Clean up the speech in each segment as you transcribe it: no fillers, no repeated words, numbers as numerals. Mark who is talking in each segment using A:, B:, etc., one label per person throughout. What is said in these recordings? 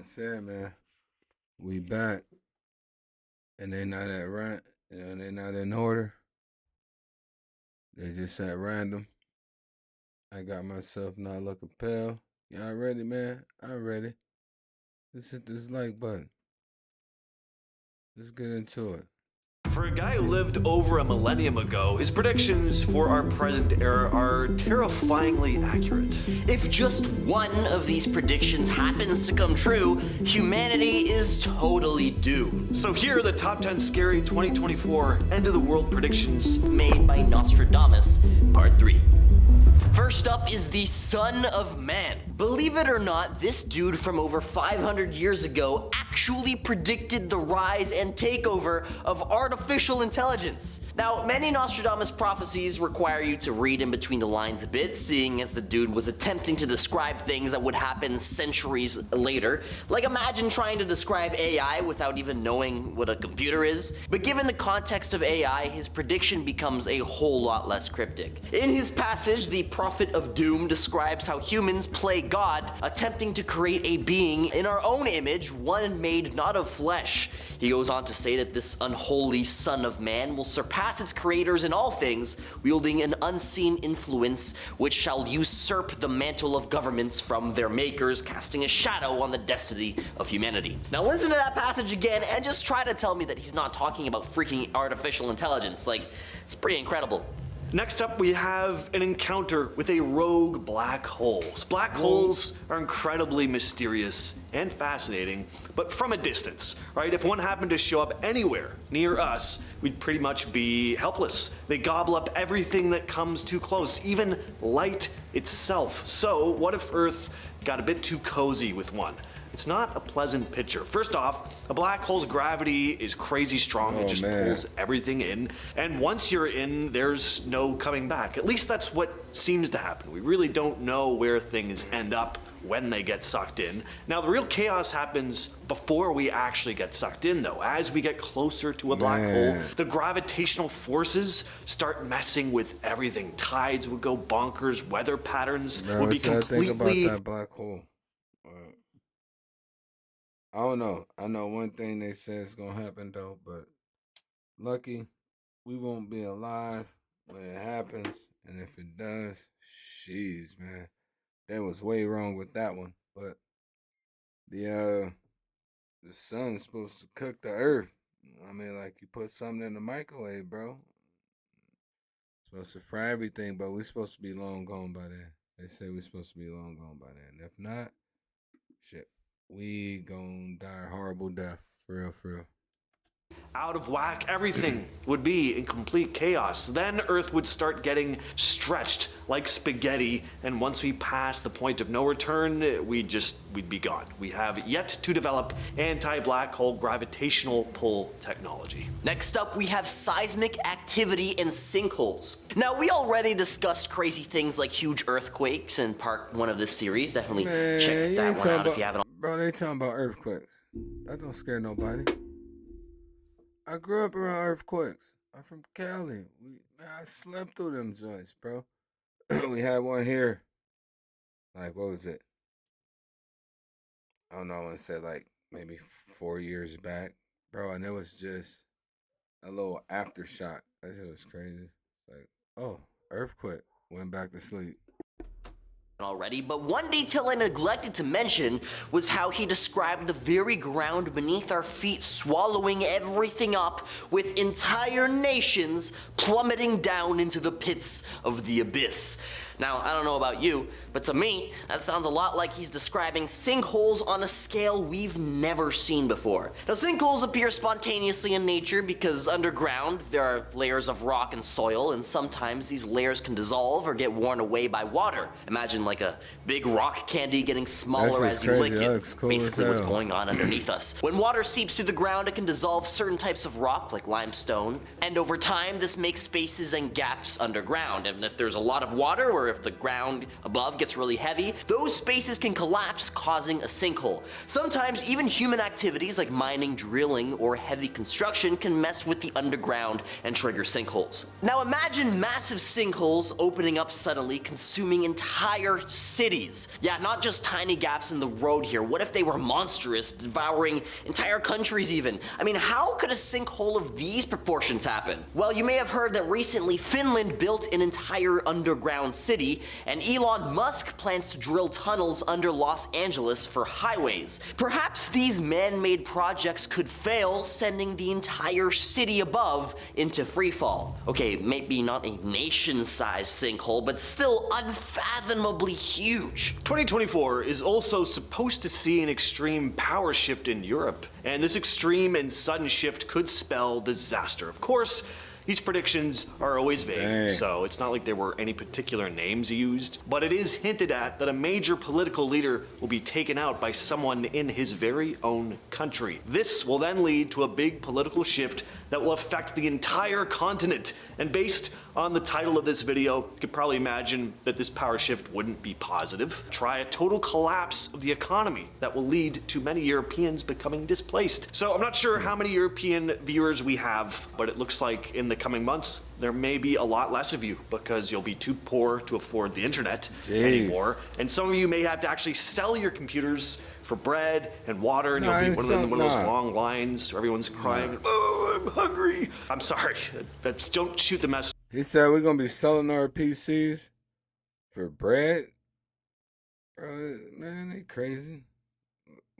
A: I said, man, we back, and they not at rent, they not in order. They just at random. I got myself not looking pale. Y'all ready, man? I'm ready. Let's hit this like button. Let's get into it.
B: For a guy who lived over a millennium ago, his predictions for our present era are terrifyingly accurate.
C: If just one of these predictions happens to come true, humanity is totally doomed.
B: So here are the top 10 scary 2024 end of the world predictions
C: Made by Nostradamus, Part 3. First up is the Son of Man. Believe it or not, this dude from over 500 years ago actually predicted the rise and takeover of artificial intelligence. Now, many Nostradamus prophecies require you to read in between the lines a bit, seeing as the dude was attempting to describe things that would happen centuries later. Like, imagine trying to describe AI without even knowing what a computer is. But given the context of AI, his prediction becomes a whole lot less cryptic. In his passage, the Prophet of Doom describes how humans play God, attempting to create a being in our own image, one made not of flesh. He goes on to say that this unholy Son of Man will surpass its creators in all things, wielding an unseen influence which shall usurp the mantle of governments from their makers, casting a shadow on the destiny of humanity. Now listen to that passage again and just try to tell me that he's not talking about freaking artificial intelligence. Like, it's pretty incredible.
B: Next up, we have an encounter with a rogue black hole. Black holes are incredibly mysterious and fascinating, but from a distance, right? If one happened to show up anywhere near us, we'd pretty much be helpless. They gobble up everything that comes too close, even light itself. So what if Earth got a bit too cozy with one? It's not a pleasant picture. First off, a black hole's gravity is crazy strong. It just pulls everything in. And once you're in, there's no coming back. At least that's what seems to happen. We really don't know where things end up when they get sucked in. Now, the real chaos happens before we actually get sucked in, though. As we get closer to a black hole, the gravitational forces start messing with everything. Tides would go bonkers. Weather patterns would be completely...
A: Think about that black hole. I don't know. I know one thing they say is gonna happen though, but lucky we won't be alive when it happens, and if it does, jeez, man, they was way wrong with that one. But the sun's supposed to cook the earth. I mean, like you put something in the microwave, bro. It's supposed to fry everything, but we're supposed to be long gone by then. They say we're supposed to be long gone by then. If not, shit. We gon' die a horrible death, for real, for real.
B: Out of whack, everything would be in complete chaos. Then Earth would start getting stretched like spaghetti, and once we pass the point of no return, we'd be gone. We have yet to develop anti-black hole gravitational pull technology.
C: Next up, we have seismic activity and sinkholes. Now, we already discussed crazy things like huge earthquakes in part 1 of this series. Definitely check that one out if you haven't.
A: Bro, they talking about earthquakes. That don't scare nobody. I grew up around earthquakes. I'm from Cali. I slept through them joints, bro. We had one here. Like, what was it? I don't know. I want to say like maybe 4 years back, bro. And it was just a little aftershock. That shit was crazy. Like, oh, earthquake. Went back to sleep.
C: Already, but one detail I neglected to mention was how he described the very ground beneath our feet swallowing everything up, with entire nations plummeting down into the pits of the abyss. Now, I don't know about you, but to me, that sounds a lot like he's describing sinkholes on a scale we've never seen before. Now, sinkholes appear spontaneously in nature because underground there are layers of rock and soil, and sometimes these layers can dissolve or get worn away by water. Imagine like a big rock candy getting smaller as you lick it.
A: Cool,
C: basically what's going on underneath us. When water seeps through the ground, it can dissolve certain types of rock like limestone, and over time this makes spaces and gaps underground. And if there's a lot of water, or if the ground above gets really heavy, those spaces can collapse, causing a sinkhole. Sometimes even human activities like mining, drilling, or heavy construction can mess with the underground and trigger sinkholes. Now imagine massive sinkholes opening up suddenly, consuming entire cities. Yeah, not just tiny gaps in the road here. What if they were monstrous, devouring entire countries even? I mean, how could a sinkhole of these proportions happen? Well, you may have heard that recently Finland built an entire underground city, and Elon Musk plans to drill tunnels under Los Angeles for highways. Perhaps these man-made projects could fail, sending the entire city above into freefall. Okay, maybe not a nation-sized sinkhole, but still unfathomably huge.
B: 2024 is also supposed to see an extreme power shift in Europe, and this extreme and sudden shift could spell disaster. Of course, these predictions are always vague, so it's not like there were any particular names used, but it is hinted at that a major political leader will be taken out by someone in his very own country. This will then lead to a big political shift that will affect the entire continent, and based on the title of this video, you could probably imagine that this power shift wouldn't be positive. Try a total collapse of the economy that will lead to many Europeans becoming displaced. So I'm not sure how many European viewers we have, but it looks like in the coming months, there may be a lot less of you because you'll be too poor to afford the internet anymore. And some of you may have to actually sell your computers for bread and water, and you'll be one of those long lines where everyone's crying, oh, I'm hungry. I'm sorry, don't shoot the message.
A: He said we're going to be selling our PCs for bread? Bro, man, they crazy.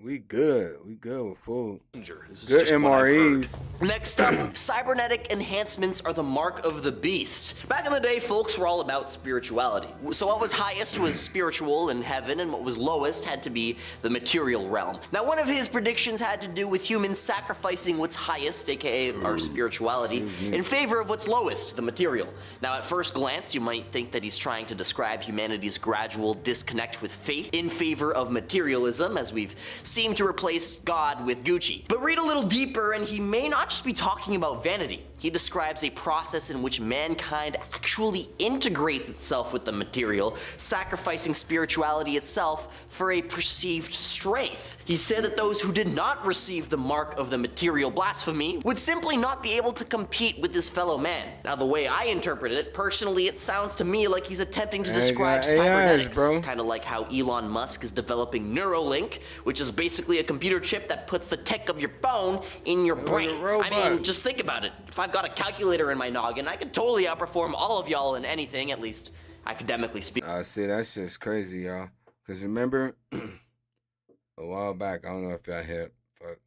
A: We good with food. Good MREs.
C: Next up, cybernetic enhancements are the mark of the beast. Back in the day, folks were all about spirituality. So what was highest was spiritual in heaven, and what was lowest had to be the material realm. Now, one of his predictions had to do with humans sacrificing what's highest, aka our spirituality, in favor of what's lowest, the material. Now, at first glance, you might think that he's trying to describe humanity's gradual disconnect with faith in favor of materialism, as we've seem to replace God with Gucci. But read a little deeper and he may not just be talking about vanity. He describes a process in which mankind actually integrates itself with the material, sacrificing spirituality itself for a perceived strength. He said that those who did not receive the mark of the material blasphemy would simply not be able to compete with his fellow man. Now, the way I interpret it, personally, it sounds to me like he's attempting to describe cybernetics, kind of like how Elon Musk is developing Neuralink, which is basically a computer chip that puts the tech of your phone in your brain. I mean, just think about it. If I've got a calculator in my noggin, I could totally outperform all of y'all in anything, at least academically speaking.
A: See, that's just crazy, y'all. Because remember, a while back, I don't know if y'all hit, fuck,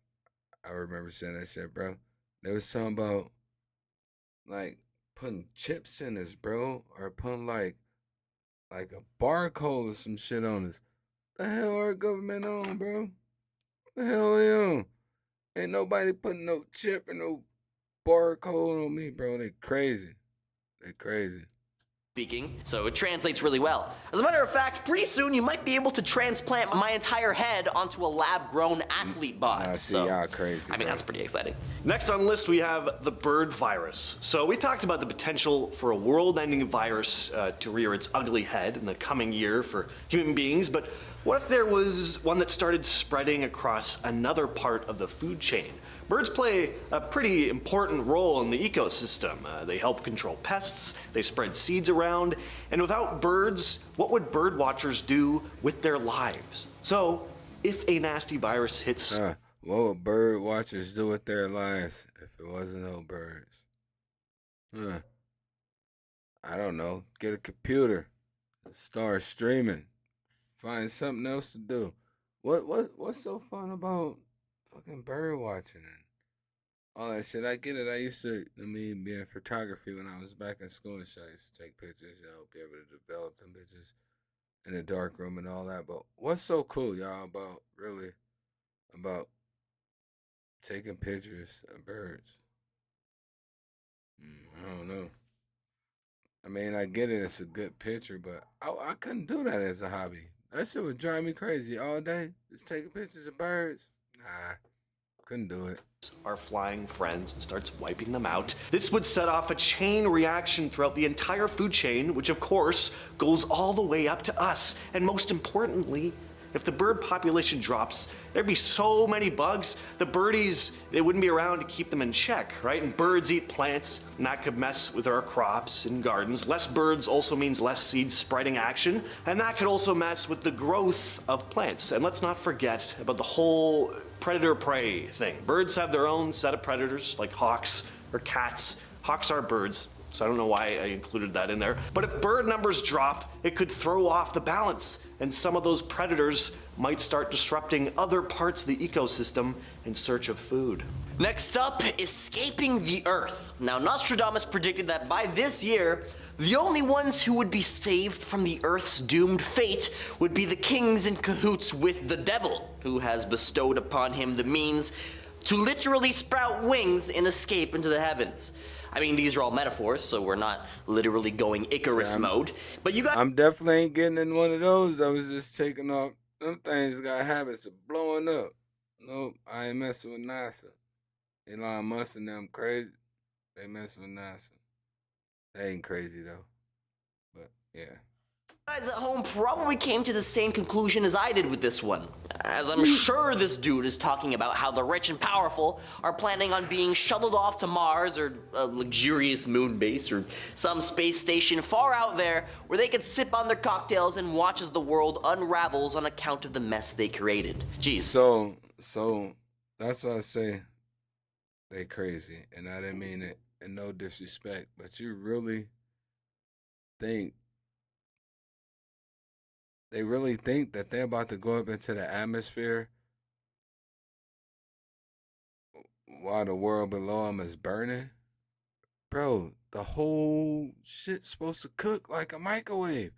A: I remember saying that shit, bro. They was talking about, like, putting chips in us, bro, or putting, like a barcode or some shit on us. The hell our government on, bro? The hell they on? Ain't nobody putting no chip or no barcode on me, bro. They crazy. They crazy.
C: Speaking, so it translates really well. As a matter of fact, pretty soon you might be able to transplant my entire head onto a lab-grown athlete body.
A: I see, y'all crazy.
C: I mean, that's pretty exciting.
B: Next on the list, we have the bird virus. So we talked about the potential for a world-ending virus to rear its ugly head in the coming year for human beings, but what if there was one that started spreading across another part of the food chain? Birds play a pretty important role in the ecosystem. They help control pests, they spread seeds around, and without birds, what would bird watchers do with their lives? So, if a nasty virus hits...
A: what would bird watchers do with their lives if it wasn't no birds? I don't know. Get a computer, start streaming, find something else to do. What's so fun about fucking bird watching and all that shit? I get it. I used to, be in photography when I was back in school and shit. I used to take pictures, be able to develop them bitches in the dark room and all that. But what's so cool, y'all, about taking pictures of birds? I don't know. I mean, I get it. It's a good picture, but I couldn't do that as a hobby. That shit would drive me crazy all day. Just taking pictures of birds. Nah, couldn't do it.
B: Our flying friends and starts wiping them out. This would set off a chain reaction throughout the entire food chain, which of course goes all the way up to us. And most importantly, If the bird population drops, there'd be so many bugs, the birdies, they wouldn't be around to keep them in check, right? And birds eat plants, and that could mess with our crops and gardens. Less birds also means less seed spreading action, and that could also mess with the growth of plants. And let's not forget about the whole predator-prey thing. Birds have their own set of predators, like hawks or cats. Hawks are birds, so I don't know why I included that in there. But if bird numbers drop, it could throw off the balance, and some of those predators might start disrupting other parts of the ecosystem in search of food.
C: Next up, escaping the Earth. Now, Nostradamus predicted that by this year, the only ones who would be saved from the Earth's doomed fate would be the kings in cahoots with the devil, who has bestowed upon him the means to literally sprout wings and escape into the heavens. I mean, these are all metaphors, so we're not literally going Icarus mode. But you got—
A: I'm definitely ain't getting in one of those that was just taking off. Them things got habits of blowing up. Nope, I ain't messing with NASA. Elon Musk and them crazy. They mess with NASA. They ain't crazy though. But yeah.
C: guys at home probably came to the same conclusion as I did with this one, as I'm sure this dude is talking about how the rich and powerful are planning on being shuttled off to Mars or a luxurious moon base or some space station far out there where they could sip on their cocktails and watch as the world unravels on account of the mess they created. Jeez.
A: So that's why I say they crazy, and I didn't mean it in no disrespect, but you really think they really think that they're about to go up into the atmosphere while the world below them is burning? Bro, the whole shit's supposed to cook like a microwave.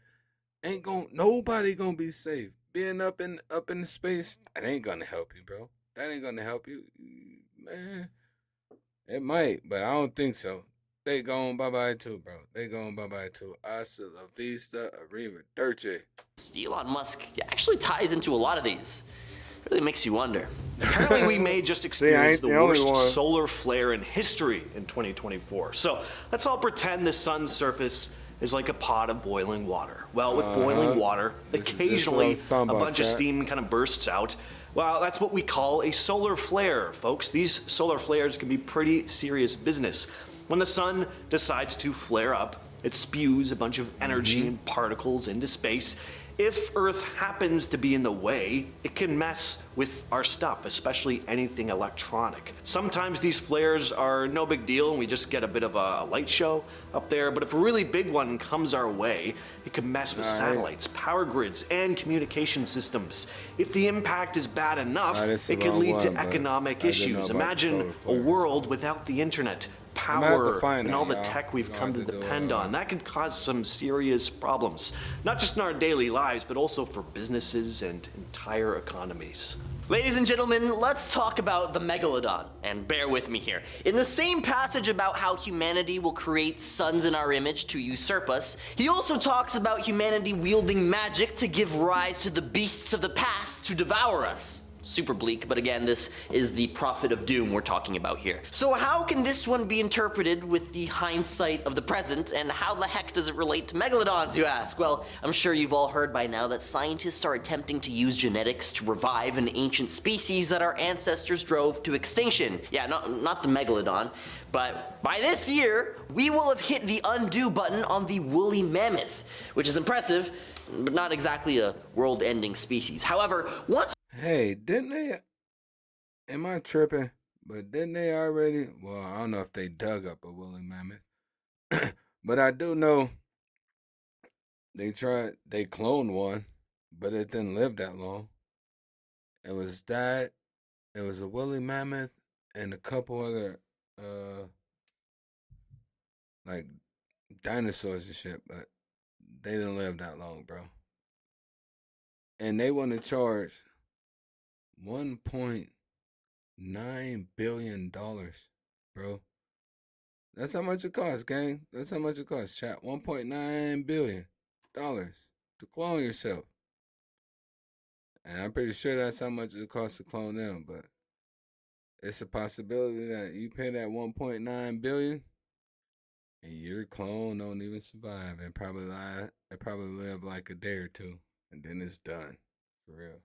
A: Nobody gonna be safe. Being up in the space, that ain't gonna help you, bro. That ain't gonna help you. Man, it might, but I don't think so. They going bye-bye too, bro. They going bye-bye too. Hasta la vista, arrivederci.
C: Elon Musk actually ties into a lot of these. It really makes you wonder.
B: Apparently, we may just experience the
A: the only
B: worst
A: one.
B: solar flare in history in 2024. So let's all pretend the sun's surface is like a pot of boiling water. Well, with boiling water,
A: This is what I
B: occasionally
A: was talking
B: a
A: about,
B: bunch of
A: chat.
B: steam kind of bursts out. Well, that's what we call a solar flare, folks. These solar flares can be pretty serious business. When the sun decides to flare up, it spews a bunch of energy and particles into space. If Earth happens to be in the way, it can mess with our stuff, especially anything electronic. Sometimes these flares are no big deal and we just get a bit of a light show up there, but if a really big one comes our way, it can mess with satellites, power grids, and communication systems. If the impact is bad enough,
A: this is
B: it
A: the
B: can
A: wrong
B: lead
A: one,
B: to
A: but
B: economic
A: I didn't know
B: issues.
A: about the
B: Imagine
A: solar
B: a
A: flares.
B: world without the internet,
A: gonna have to
B: power,
A: find
B: and
A: that,
B: all the
A: y'all.
B: tech we've
A: We're
B: come
A: gonna
B: to
A: have to do
B: depend on. That could cause some serious problems, not just in our daily lives, but also for businesses and entire economies.
C: Ladies and gentlemen, let's talk about the Megalodon. And bear with me here. In the same passage about how humanity will create sons in our image to usurp us, he also talks about humanity wielding magic to give rise to the beasts of the past to devour us. Super bleak, but again, this is the prophet of doom we're talking about here. So how can this one be interpreted with the hindsight of the present, and how the heck does it relate to megalodons, you ask? Well, I'm sure you've all heard by now that scientists are attempting to use genetics to revive an ancient species that our ancestors drove to extinction. Yeah, not the megalodon, but by this year, we will have hit the undo button on the woolly mammoth, which is impressive, but not exactly a world-ending species. However, once
A: Hey, didn't they? Am I tripping? But didn't they already? Well, I don't know if they dug up a woolly mammoth, but I do know they cloned one, but it didn't live that long. It was that. It was a woolly mammoth and a couple other, like dinosaurs and shit, but they didn't live that long, bro. And they want to charge $1.9 billion, bro. That's how much it costs, gang. That's how much it costs, chat. $1.9 billion to clone yourself. And I'm pretty sure that's how much it costs to clone them, but it's a possibility that you pay that 1.9 billion and your clone don't even survive and probably live like a day or two, and then it's done. For real.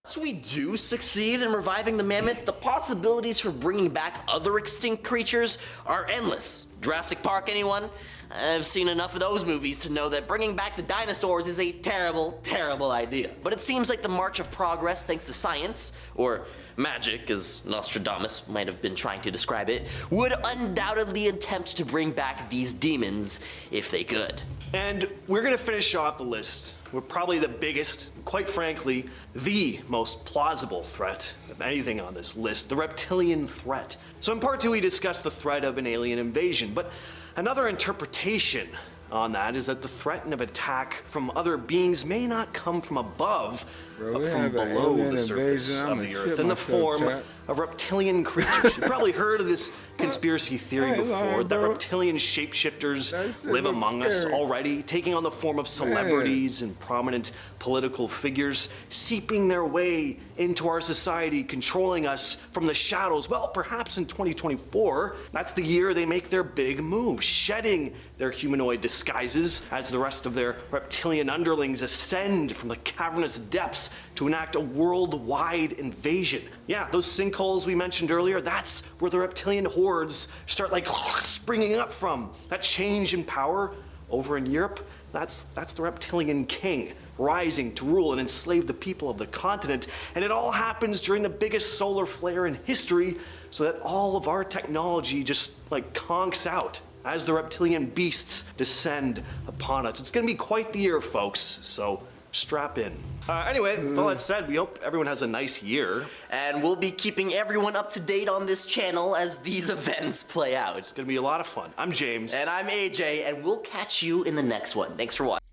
C: Once we do succeed in reviving the mammoth, the possibilities for bringing back other extinct creatures are endless. Jurassic Park, anyone? I've seen enough of those movies to know that bringing back the dinosaurs is a terrible, terrible idea. But it seems like the march of progress thanks to science, or magic as Nostradamus might have been trying to describe it, would undoubtedly attempt to bring back these demons if they could.
B: And we're gonna finish off the list with probably the biggest, quite frankly, the most plausible threat of anything on this list, the reptilian threat. So in part 2, we discussed the threat of an alien invasion, but another interpretation on that is that the threat of attack from other beings may not come from above, but from below the surface of the earth in the form of reptilian creatures. You've probably heard of this conspiracy theory before, that reptilian shapeshifters live among us already, taking on the form of celebrities and prominent political figures, seeping their way into our society, controlling us from the shadows. Well, perhaps in 2024, that's the year they make their big move, shedding their humanoid disguises as the rest of their reptilian underlings ascend from the cavernous depths to enact a worldwide invasion. Yeah, those sinkholes we mentioned earlier, that's where the reptilian hordes start like springing up from. That change in power over in Europe, that's the reptilian king rising to rule and enslave the people of the continent. And it all happens during the biggest solar flare in history, so that all of our technology just like conks out as the reptilian beasts descend upon us. It's gonna be quite the year, folks, so strap in. Anyway, with all that said, we hope everyone has a nice year.
C: And we'll be keeping everyone up to date on this channel as these events play out.
B: It's gonna be a lot of fun. I'm James.
C: And I'm AJ, and we'll catch you in the next one. Thanks for watching.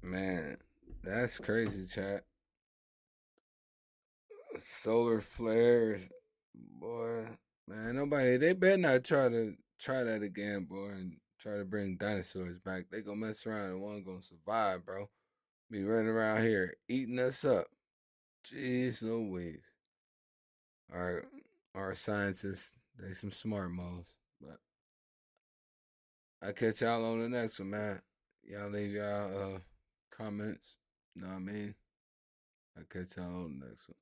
A: Man, that's crazy, chat. Solar flares, boy. Man, they better not try that again, boy, and try to bring dinosaurs back. They gonna mess around and one gonna survive, bro. Be running around here eating us up. Jeez Louise. Our scientists, they some smart moles. But I'll catch y'all on the next one, man. Y'all leave y'all comments. Know what I mean? I'll catch y'all on the next one.